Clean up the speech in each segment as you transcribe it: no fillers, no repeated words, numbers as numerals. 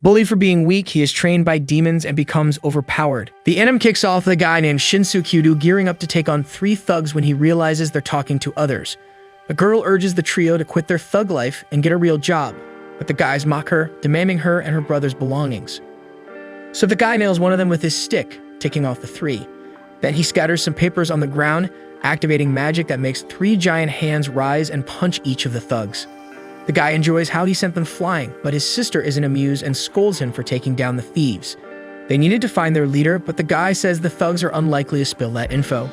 Bullied for being weak, he is trained by demons and becomes overpowered. The anime kicks off with a guy named Shinsuke Hyoudou gearing up to take on 3 thugs when he realizes they're talking to others. A girl urges the trio to quit their thug life and get a real job, but the guys mock her, demanding her and her brother's belongings. So the guy nails one of them with his stick, taking off the 3. Then he scatters some papers on the ground, activating magic that makes 3 giant hands rise and punch each of the thugs. The guy enjoys how he sent them flying, but his sister isn't amused and scolds him for taking down the thieves. They needed to find their leader, but the guy says the thugs are unlikely to spill that info.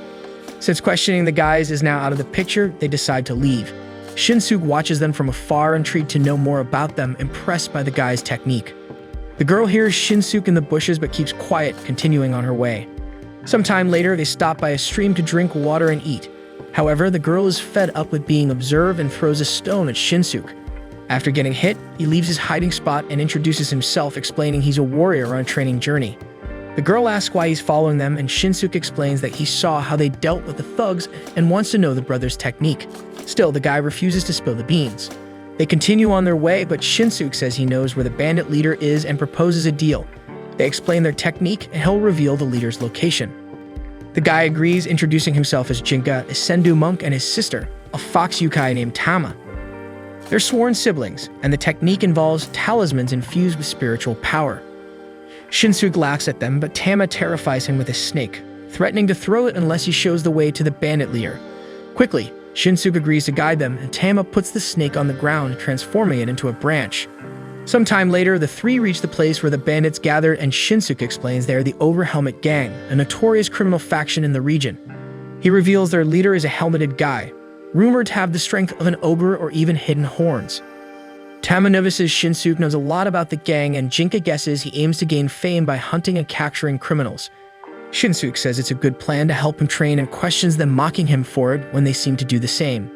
Since questioning the guys is now out of the picture, they decide to leave. Shinsuke watches them from afar, intrigued to know more about them, impressed by the guy's technique. The girl hears Shinsuke in the bushes but keeps quiet, continuing on her way. Sometime later, they stop by a stream to drink water and eat. However, the girl is fed up with being observed and throws a stone at Shinsuke. After getting hit, he leaves his hiding spot and introduces himself, explaining he's a warrior on a training journey. The girl asks why he's following them, and Shinsuke explains that he saw how they dealt with the thugs and wants to know the brother's technique. Still, the guy refuses to spill the beans. They continue on their way, but Shinsuke says he knows where the bandit leader is and proposes a deal. They explain their technique, and he'll reveal the leader's location. The guy agrees, introducing himself as Jinka, a Sendu monk, and his sister, a fox yokai named Tama. They're sworn siblings, and the technique involves talismans infused with spiritual power. Shinsuke laughs at them, but Tama terrifies him with a snake, threatening to throw it unless he shows the way to the bandit leader. Quickly, Shinsuke agrees to guide them, and Tama puts the snake on the ground, transforming it into a branch. Sometime later, the 3 reach the place where the bandits gathered, and Shinsuke explains they are the Over-Helmet Gang, a notorious criminal faction in the region. He reveals their leader is a helmeted guy, rumored to have the strength of an ogre or even hidden horns. Tama notices Shinsuke knows a lot about the gang, and Jinka guesses he aims to gain fame by hunting and capturing criminals. Shinsuke says it's a good plan to help him train and questions them, mocking him for it when they seem to do the same.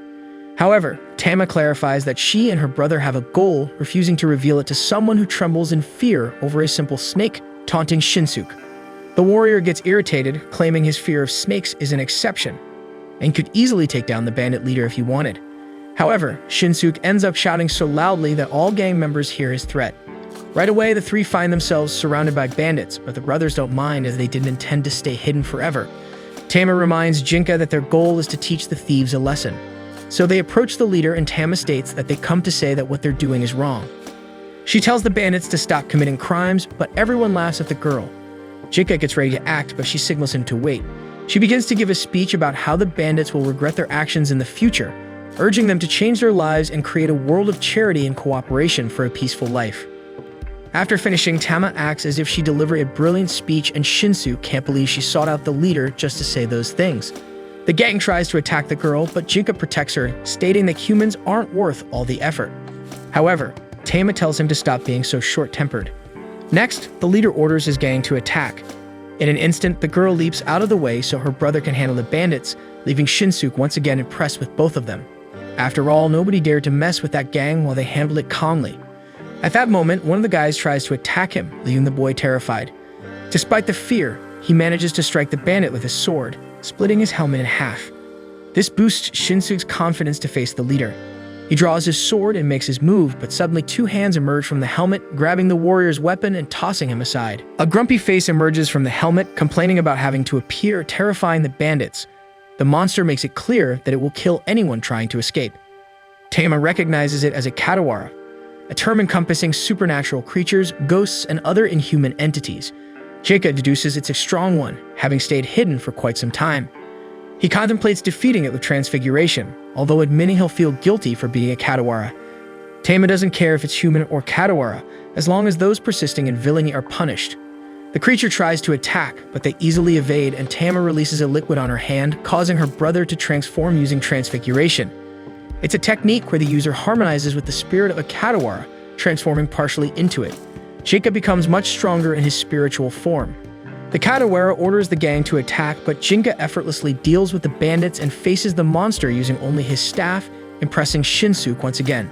However, Tama clarifies that she and her brother have a goal, refusing to reveal it to someone who trembles in fear over a simple snake, taunting Shinsuke. The warrior gets irritated, claiming his fear of snakes is an exception, and could easily take down the bandit leader if he wanted. However, Shinsuke ends up shouting so loudly that all gang members hear his threat. Right away, the 3 find themselves surrounded by bandits, but the brothers don't mind as they didn't intend to stay hidden forever. Tama reminds Jinka that their goal is to teach the thieves a lesson. So they approach the leader, and Tama states that they come to say that what they're doing is wrong. She tells the bandits to stop committing crimes, but everyone laughs at the girl. Jinka gets ready to act, but she signals him to wait. She begins to give a speech about how the bandits will regret their actions in the future, urging them to change their lives and create a world of charity and cooperation for a peaceful life. After finishing, Tama acts as if she delivered a brilliant speech, and Shinsuke can't believe she sought out the leader just to say those things. The gang tries to attack the girl, but Jinka protects her, stating that humans aren't worth all the effort. However, Tama tells him to stop being so short-tempered. Next, the leader orders his gang to attack. In an instant, the girl leaps out of the way so her brother can handle the bandits, leaving Shinsuke once again impressed with both of them. After all, nobody dared to mess with that gang while they handled it calmly. At that moment, one of the guys tries to attack him, leaving the boy terrified. Despite the fear, he manages to strike the bandit with his sword, splitting his helmet in half. This boosts Shinsuke's confidence to face the leader. He draws his sword and makes his move, but suddenly 2 hands emerge from the helmet, grabbing the warrior's weapon and tossing him aside. A grumpy face emerges from the helmet, complaining about having to appear, terrifying the bandits. The monster makes it clear that it will kill anyone trying to escape. Tama recognizes it as a Katawara, a term encompassing supernatural creatures, ghosts, and other inhuman entities. Jinka deduces it's a strong one, having stayed hidden for quite some time. He contemplates defeating it with transfiguration, although admitting he'll feel guilty for being a Katawara. Tama doesn't care if it's human or Katawara, as long as those persisting in villainy are punished. The creature tries to attack, but they easily evade, and Tama releases a liquid on her hand, causing her brother to transform using transfiguration. It's a technique where the user harmonizes with the spirit of a Katawara, transforming partially into it. Jinka becomes much stronger in his spiritual form. The Katawara orders the gang to attack, but Jinka effortlessly deals with the bandits and faces the monster using only his staff, impressing Shinsuke once again.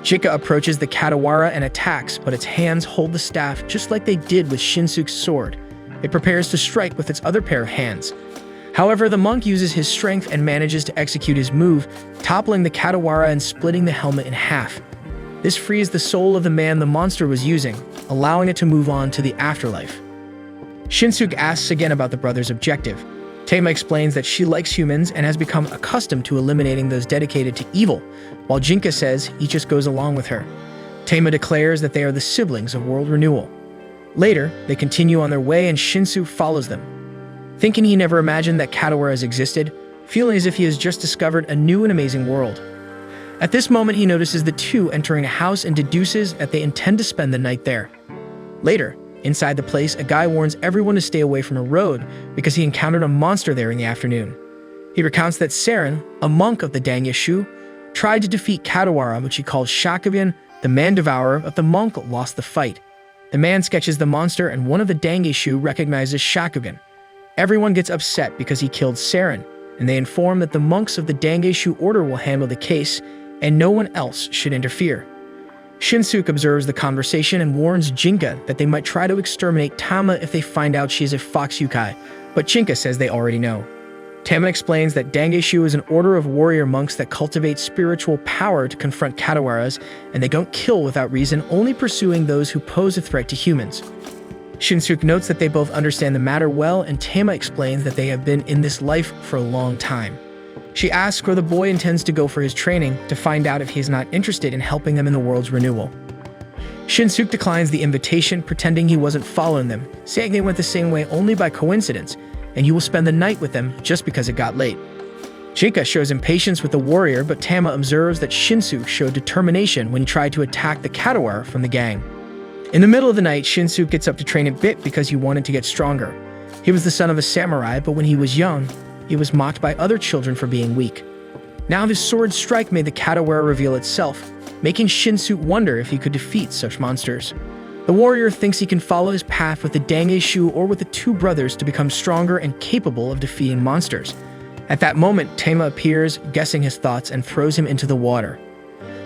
Jinka approaches the Katawara and attacks, but its hands hold the staff just like they did with Shinsuke's sword. It prepares to strike with its other pair of hands. However, the monk uses his strength and manages to execute his move, toppling the Katawara and splitting the helmet in half. This frees the soul of the man the monster was using, allowing it to move on to the afterlife. Shinsuke asks again about the brothers' objective. Tama explains that she likes humans and has become accustomed to eliminating those dedicated to evil, while Jinka says he just goes along with her. Tama declares that they are the siblings of world renewal. Later, they continue on their way and Shinsuke follows them. Thinking he never imagined that Kadawara has existed, feeling as if he has just discovered a new and amazing world. At this moment, he notices the two entering a house and deduces that they intend to spend the night there. Later, inside the place, a guy warns everyone to stay away from a road because he encountered a monster there in the afternoon. He recounts that Saren, a monk of the Dangyashu, tried to defeat Kadawara, which he called Shakugan, the man-devourer, but the monk lost the fight. The man sketches the monster and one of the Dangyashu recognizes Shakugan. Everyone gets upset because he killed Saren, and they inform that the monks of the Dangyashu order will handle the case and no one else should interfere. Shinsuke observes the conversation and warns Jinka that they might try to exterminate Tama if they find out she is a fox yokai, but Jinka says they already know. Tama explains that Dangyashu is an order of warrior monks that cultivate spiritual power to confront Kadawaras, and they don't kill without reason, only pursuing those who pose a threat to humans. Shinsuke notes that they both understand the matter well, and Tama explains that they have been in this life for a long time. She asks where the boy intends to go for his training to find out if he is not interested in helping them in the world's renewal. Shinsuke declines the invitation, pretending he wasn't following them, saying they went the same way only by coincidence, and he will spend the night with them just because it got late. Jinka shows impatience with the warrior, but Tama observes that Shinsuke showed determination when he tried to attack the Kadawara from the gang. In the middle of the night, Shinsuke gets up to train a bit because he wanted to get stronger. He was the son of a samurai, but when he was young, he was mocked by other children for being weak. Now his sword strike made the Kadawara reveal itself, making Shinsuke wonder if he could defeat such monsters. The warrior thinks he can follow his path with the Dangyashu or with the two brothers to become stronger and capable of defeating monsters. At that moment, Tama appears, guessing his thoughts, and throws him into the water.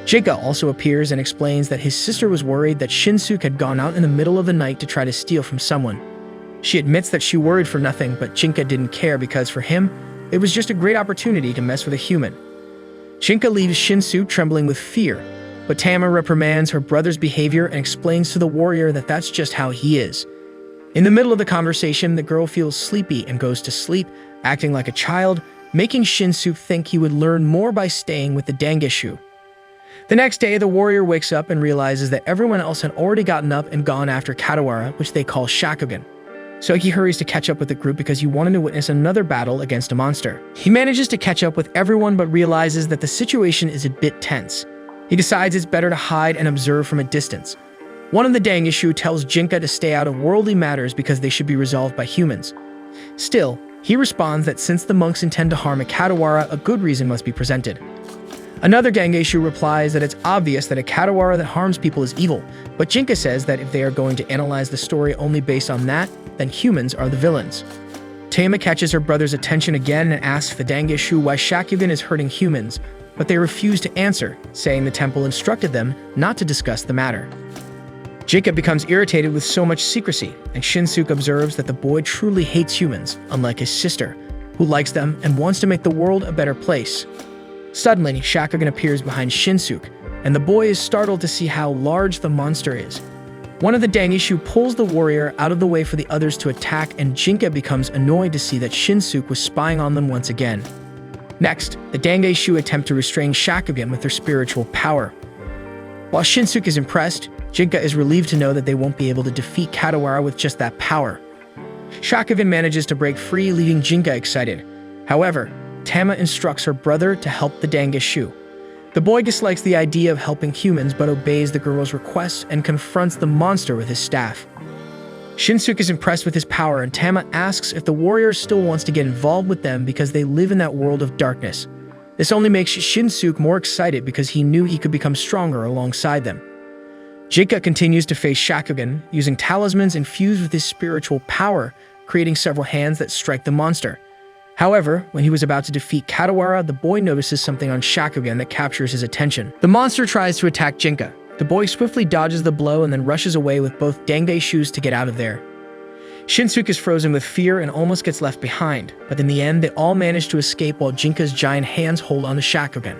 Jinka also appears and explains that his sister was worried that Shinsuke had gone out in the middle of the night to try to steal from someone. She admits that she worried for nothing, but Jinka didn't care because for him, it was just a great opportunity to mess with a human. Jinka leaves Shinsuke trembling with fear, but Tama reprimands her brother's behavior and explains to the warrior that that's just how he is. In the middle of the conversation, the girl feels sleepy and goes to sleep, acting like a child, making Shinsuke think he would learn more by staying with the Dangyashu. The next day, the warrior wakes up and realizes that everyone else had already gotten up and gone after Kadawara, which they call Shakugan. So he hurries to catch up with the group because he wanted to witness another battle against a monster. He manages to catch up with everyone but realizes that the situation is a bit tense. He decides it's better to hide and observe from a distance. One of the Dangyashu tells Jinka to stay out of worldly matters because they should be resolved by humans. Still, he responds that since the monks intend to harm a Kadawara, a good reason must be presented. Another Dangyashu replies that it's obvious that a Kadawara that harms people is evil, but Jinka says that if they are going to analyze the story only based on that, then humans are the villains. Tama catches her brother's attention again and asks the Dangyashu why Shakugan is hurting humans, but they refuse to answer, saying the temple instructed them not to discuss the matter. Jinka becomes irritated with so much secrecy, and Shinsuke observes that the boy truly hates humans, unlike his sister, who likes them and wants to make the world a better place. Suddenly, Shakugan appears behind Shinsuke, and the boy is startled to see how large the monster is. One of the Dangyashu pulls the warrior out of the way for the others to attack, and Jinka becomes annoyed to see that Shinsuke was spying on them once again. Next, the Dangyashu attempt to restrain Shakugan with their spiritual power. While Shinsuke is impressed, Jinka is relieved to know that they won't be able to defeat Kadawara with just that power. Shakugan manages to break free, leaving Jinka excited. However, Tama instructs her brother to help the Dangyashu. The boy dislikes the idea of helping humans but obeys the girl's requests and confronts the monster with his staff. Shinsuke is impressed with his power, and Tama asks if the warrior still wants to get involved with them because they live in that world of darkness. This only makes Shinsuke more excited because he knew he could become stronger alongside them. Jinka continues to face Shakugan, using talismans infused with his spiritual power, creating several hands that strike the monster. However, when he was about to defeat Kadawara, the boy notices something on Shakugan that captures his attention. The monster tries to attack Jinka. The boy swiftly dodges the blow and then rushes away with both Dangyashus to get out of there. Shinsuke is frozen with fear and almost gets left behind, but in the end, they all manage to escape while Jinka's giant hands hold on to Shakugan.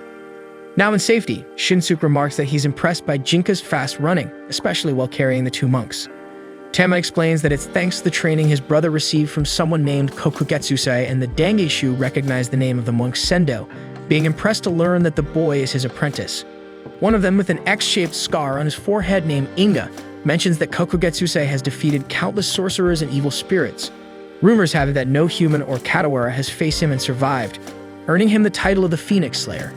Now in safety, Shinsuke remarks that he's impressed by Jinka's fast running, especially while carrying the two monks. Tama explains that it's thanks to the training his brother received from someone named Kokugetsusei, and the Dangeshu recognized the name of the monk Sendo, being impressed to learn that the boy is his apprentice. One of them, with an X-shaped scar on his forehead named Inga, mentions that Kokugetsusei has defeated countless sorcerers and evil spirits. Rumors have it that no human or Katawara has faced him and survived, earning him the title of the Phoenix Slayer.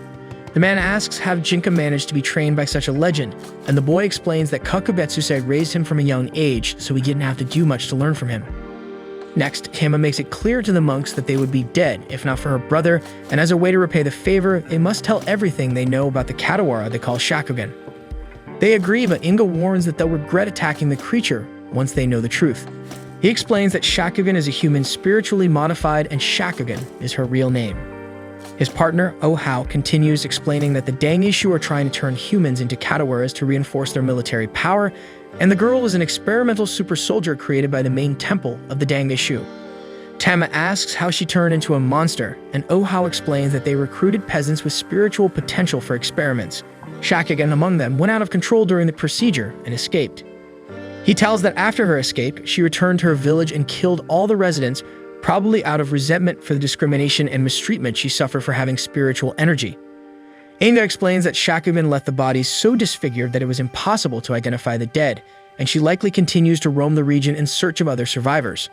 The man asks how Jinka managed to be trained by such a legend, and the boy explains that Kokugetsusei raised him from a young age, so he didn't have to do much to learn from him. Next, Tama makes it clear to the monks that they would be dead if not for her brother, and as a way to repay the favor, they must tell everything they know about the Katawara they call Shakugan. They agree, but Inga warns that they'll regret attacking the creature once they know the truth. He explains that Shakugan is a human spiritually modified and Shakugan is her real name. His partner, Ohao, continues explaining that the Dangeshu are trying to turn humans into Katawaras to reinforce their military power, and the girl was an experimental super soldier created by the main temple of the Dangeshu. Tama asks how she turned into a monster, and Ohao explains that they recruited peasants with spiritual potential for experiments. Shakugan among them went out of control during the procedure and escaped. He tells that after her escape, she returned to her village and killed all the residents, probably out of resentment for the discrimination and mistreatment she suffered for having spiritual energy. Inga explains that Shakugan left the bodies so disfigured that it was impossible to identify the dead, and she likely continues to roam the region in search of other survivors.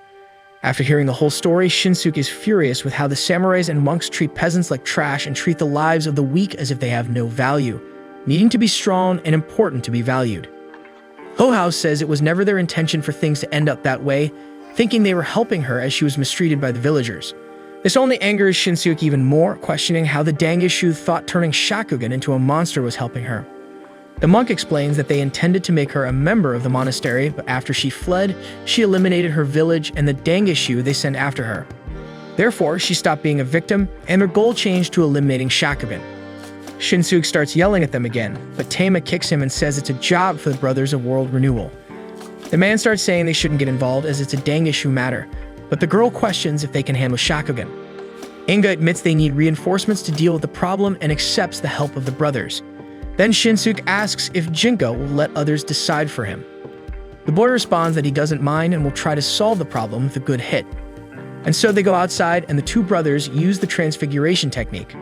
After hearing the whole story, Shinsuke is furious with how the samurais and monks treat peasants like trash and treat the lives of the weak as if they have no value, needing to be strong and important to be valued. Ohao says it was never their intention for things to end up that way, thinking they were helping her as she was mistreated by the villagers. This only angers Shinsuke even more, questioning how the Dangeshu thought turning Shakugan into a monster was helping her. The monk explains that they intended to make her a member of the monastery, but after she fled, she eliminated her village and the Dangeshu they sent after her. Therefore, she stopped being a victim, and their goal changed to eliminating Shakugan. Shinsuke starts yelling at them again, but Tama kicks him and says it's a job for the Brothers of World Renewal. The man starts saying they shouldn't get involved as it's a Dangeshu matter, but the girl questions if they can handle Shakugan. Inga admits they need reinforcements to deal with the problem and accepts the help of the brothers. Then Shinsuke asks if Jinka will let others decide for him. The boy responds that he doesn't mind and will try to solve the problem with a good hit. And so they go outside and the two brothers use the transfiguration technique.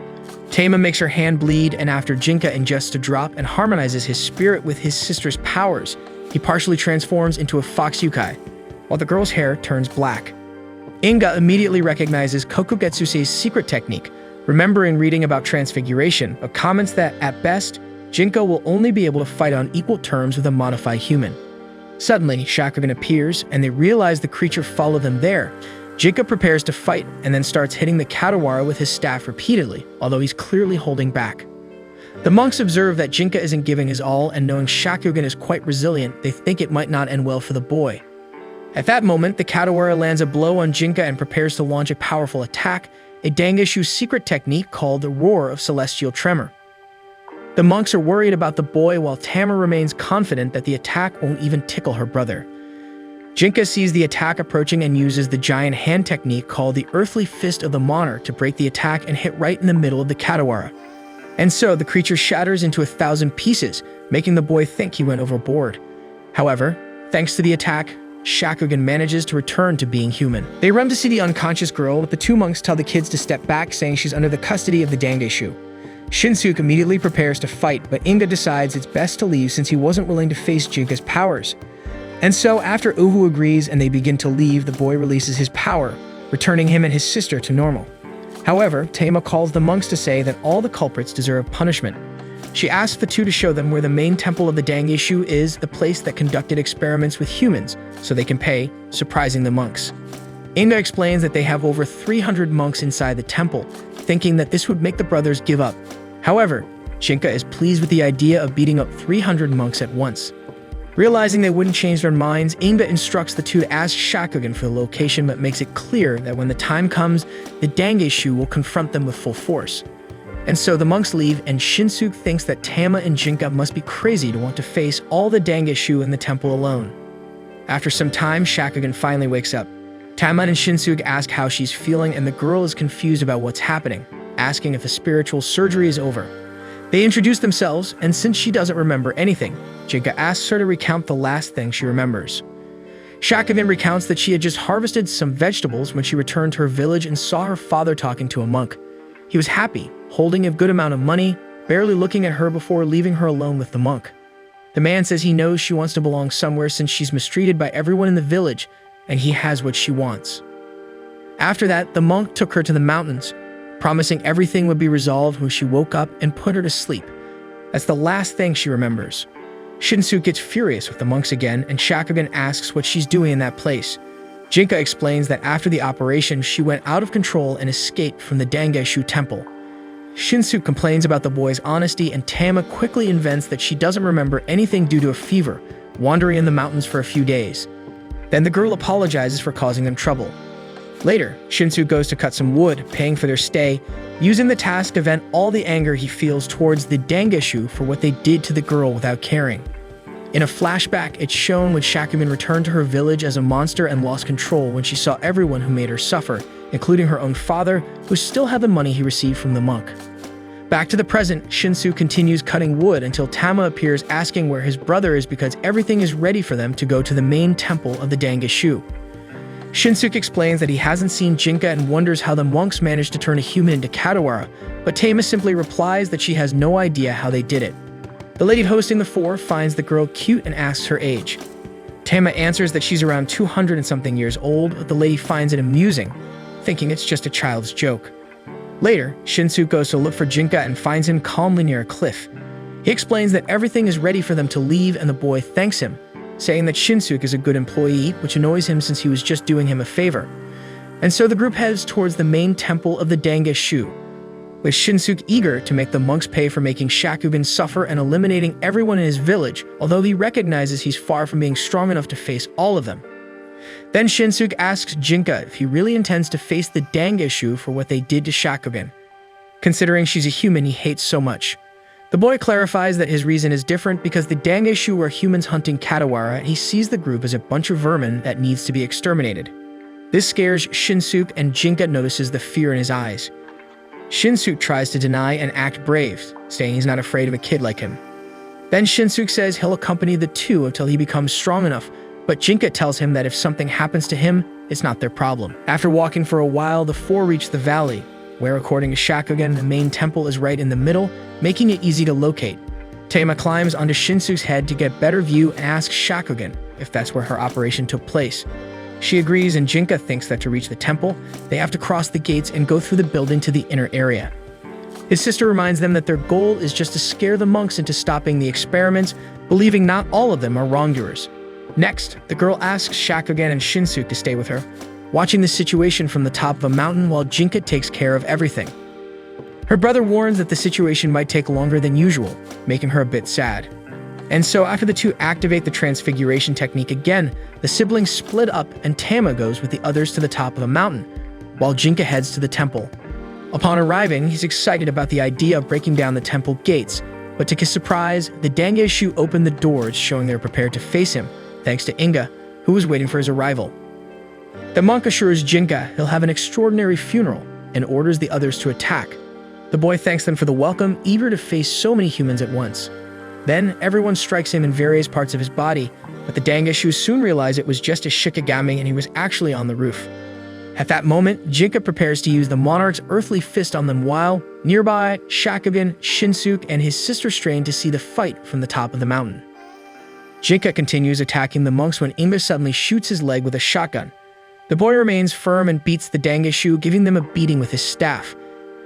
Tama makes her hand bleed, and after Jinka ingests a drop and harmonizes his spirit with his sister's powers, he partially transforms into a fox yukai, while the girl's hair turns black. Inga immediately recognizes Kokugetsusei's secret technique, remembering reading about transfiguration, but comments that, at best, Jinka will only be able to fight on equal terms with a modified human. Suddenly, Shakugan appears, and they realize the creature followed them there. Jinka prepares to fight, and then starts hitting the Katawara with his staff repeatedly, although he's clearly holding back. The monks observe that Jinka isn't giving his all, and knowing Shakugan is quite resilient, they think it might not end well for the boy. At that moment, the Katawara lands a blow on Jinka and prepares to launch a powerful attack, a Dangeshu secret technique called the Roar of Celestial Tremor. The monks are worried about the boy, while Tama remains confident that the attack won't even tickle her brother. Jinka sees the attack approaching and uses the giant hand technique called the Earthly Fist of the Monarch to break the attack and hit right in the middle of the Katawara. And so the creature shatters into 1,000 pieces, making the boy think he went overboard. However, thanks to the attack, Shakugan manages to return to being human. They run to see the unconscious girl, but the two monks tell the kids to step back, saying she's under the custody of the Dangeshu. Shinsuke immediately prepares to fight, but Inga decides it's best to leave since he wasn't willing to face Jinka's powers. And so, after Uhu agrees and they begin to leave, the boy releases his power, returning him and his sister to normal. However, Tama calls the monks to say that all the culprits deserve punishment. She asks the two to show them where the main temple of the Dangeshu is, the place that conducted experiments with humans, so they can pay, surprising the monks. Inga explains that they have over 300 monks inside the temple, thinking that this would make the brothers give up. However, Jinka is pleased with the idea of beating up 300 monks at once. Realizing they wouldn't change their minds, Inga instructs the two to ask Shakugan for the location, but makes it clear that when the time comes, the Dangeshu will confront them with full force. And so the monks leave, and Shinsuke thinks that Tama and Jinka must be crazy to want to face all the Dangeshu in the temple alone. After some time, Shakugan finally wakes up. Tama and Shinsuke ask how she's feeling, and the girl is confused about what's happening, asking if the spiritual surgery is over. They introduce themselves, and since she doesn't remember anything, Jinka asks her to recount the last thing she remembers. Shakugan recounts that she had just harvested some vegetables when she returned to her village and saw her father talking to a monk. He was happy, holding a good amount of money, barely looking at her before leaving her alone with the monk. The man says he knows she wants to belong somewhere since she's mistreated by everyone in the village, and he has what she wants. After that, the monk took her to the mountains, promising everything would be resolved when she woke up and put her to sleep. That's the last thing she remembers. Shinsuke gets furious with the monks again, and Shakugan asks what she's doing in that place. Jinka explains that after the operation, she went out of control and escaped from the Dangeshu temple. Shinsuke complains about the boy's honesty, and Tama quickly invents that she doesn't remember anything due to a fever, wandering in the mountains for a few days. Then the girl apologizes for causing them trouble. Later, Shinsuke goes to cut some wood, paying for their stay, using the task to vent all the anger he feels towards the Dangeshu for what they did to the girl without caring. In a flashback, it's shown when Shakugan returned to her village as a monster and lost control when she saw everyone who made her suffer, including her own father, who still had the money he received from the monk. Back to the present, Shinsuke continues cutting wood until Tama appears asking where his brother is because everything is ready for them to go to the main temple of the Dangeshu. Shinsuke explains that he hasn't seen Jinka and wonders how the monks managed to turn a human into Kadawara, but Tama simply replies that she has no idea how they did it. The lady hosting the four finds the girl cute and asks her age. Tama answers that she's around 200 and something years old, but the lady finds it amusing, thinking it's just a child's joke. Later, Shinsuke goes to look for Jinka and finds him calmly near a cliff. He explains that everything is ready for them to leave, and the boy thanks him, saying that Shinsuke is a good employee, which annoys him since he was just doing him a favor. And so the group heads towards the main temple of the Dangeshu, with Shinsuke eager to make the monks pay for making Shakugan suffer and eliminating everyone in his village, although he recognizes he's far from being strong enough to face all of them. Then Shinsuke asks Jinka if he really intends to face the Dangeshu for what they did to Shakugan, considering she's a human he hates so much. The boy clarifies that his reason is different because the Dangeshu are humans hunting Kadawara, and he sees the group as a bunch of vermin that needs to be exterminated. This scares Shinsuke, and Jinka notices the fear in his eyes. Shinsuke tries to deny and act brave, saying he's not afraid of a kid like him. Then Shinsuke says he'll accompany the two until he becomes strong enough, but Jinka tells him that if something happens to him, it's not their problem. After walking for a while, the four reach the valley, where according to Shakugan, the main temple is right in the middle, making it easy to locate. Tama climbs onto Shinsuke's head to get better view and asks Shakugan if that's where her operation took place. She agrees, and Jinka thinks that to reach the temple, they have to cross the gates and go through the building to the inner area. His sister reminds them that their goal is just to scare the monks into stopping the experiments, believing not all of them are wrongdoers. Next, the girl asks Shakugan and Shinsuke to stay with her, watching the situation from the top of a mountain while Jinka takes care of everything. Her brother warns that the situation might take longer than usual, making her a bit sad. And so after the two activate the transfiguration technique again, the siblings split up and Tama goes with the others to the top of the mountain, while Jinka heads to the temple. Upon arriving, he's excited about the idea of breaking down the temple gates, but to his surprise, the Dangeshu open the doors, showing they're prepared to face him, thanks to Inga, who was waiting for his arrival. The monk assures Jinka he'll have an extraordinary funeral and orders the others to attack. The boy thanks them for the welcome, eager to face so many humans at once. Then, everyone strikes him in various parts of his body, but the Dangeshu soon realize it was just a shikigami and he was actually on the roof. At that moment, Jinka prepares to use the monarch's earthly fist on them while, nearby, Shakugan, Shinsuke, and his sister strain to see the fight from the top of the mountain. Jinka continues attacking the monks when Inga suddenly shoots his leg with a shotgun. The boy remains firm and beats the Dangeshu, giving them a beating with his staff.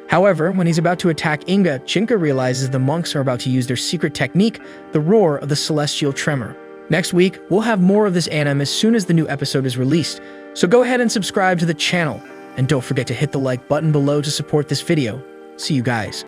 However, when he's about to attack Inga, Jinka realizes the monks are about to use their secret technique, the roar of the celestial tremor. Next week, we'll have more of this anime as soon as the new episode is released, so go ahead and subscribe to the channel, and don't forget to hit the like button below to support this video. See you guys.